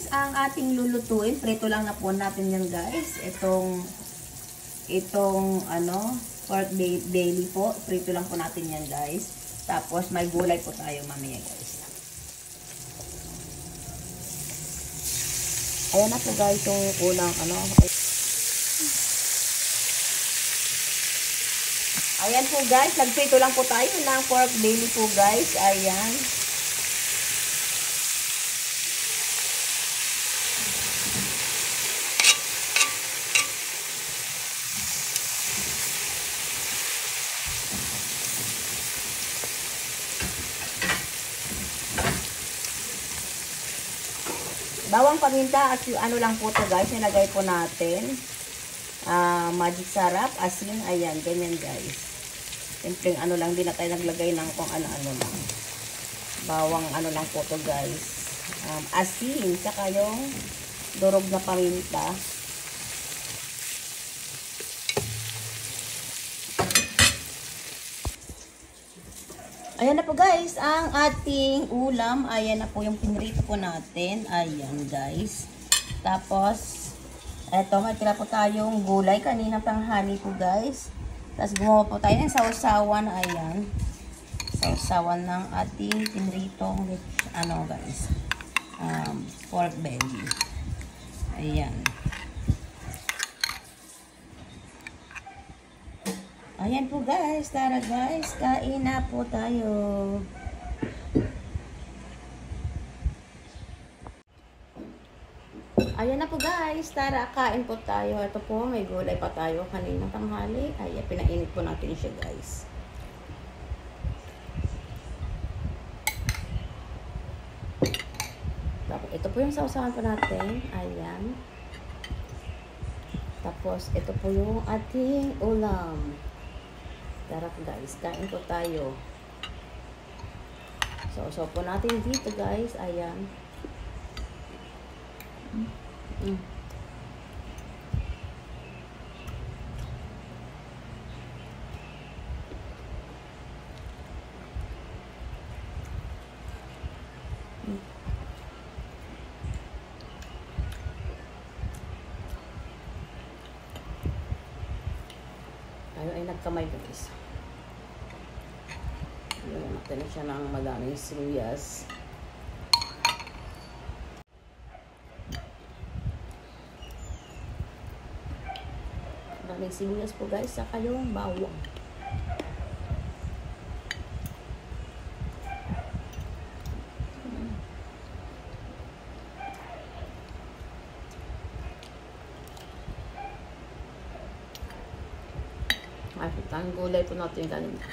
ang ating lulutuin. Prito lang na po natin yan guys. Itong pork belly po. Prito lang po natin yan guys. Tapos may gulay po tayo mamaya guys. Ayan na po guys yung unang Ayan po guys, nagprito lang po tayo ng pork belly po guys. Ayan. Bawang paminta at yung lang po to guys, nilagay po natin. Magic sarap, asin, ayan, ganyan guys. Simpleng lang, di na tayo naglagay ng kung ano-ano lang. Bawang lang po to guys. Asin, saka yung durog na paminta. Ayan na po guys, ang ating ulam. Ayan na po yung pinrito po natin. Ayan guys. Tapos, eto, may tira po tayong gulay. Kanina tanghali po guys. Tapos gumawa po tayo ng sausawan. Ayan. Sausawan ng ating pinritong guys. Pork belly. Ayan. Ayan po guys, tara guys, kain na po tayo. Ayan na po guys, tara kain po tayo. Ito po, may gulay pa tayo kanina tanghali. Ayan, pinainit po natin siya guys. Tapos, ito po yung sausawan po natin. Ayan. Tapos, ito po yung ating ulam. Tara guys, kain po tayo. So po natin dito guys, ayan. Tayo ay nagkamay guys. Natin siya ng madaming sibuyas. Madaming sibuyas po guys, saka yung bawang. Ay, ang gulay po natin yung kanina.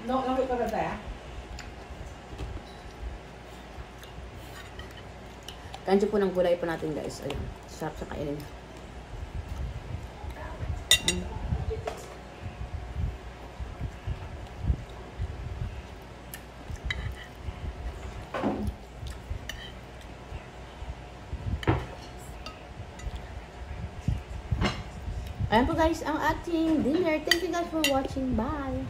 No, ito ka ba? Kanjo po ng gulay po natin guys. Ayan, sarap sa kainin. Ayan po guys, ang ating dinner. Thank you guys for watching. Bye!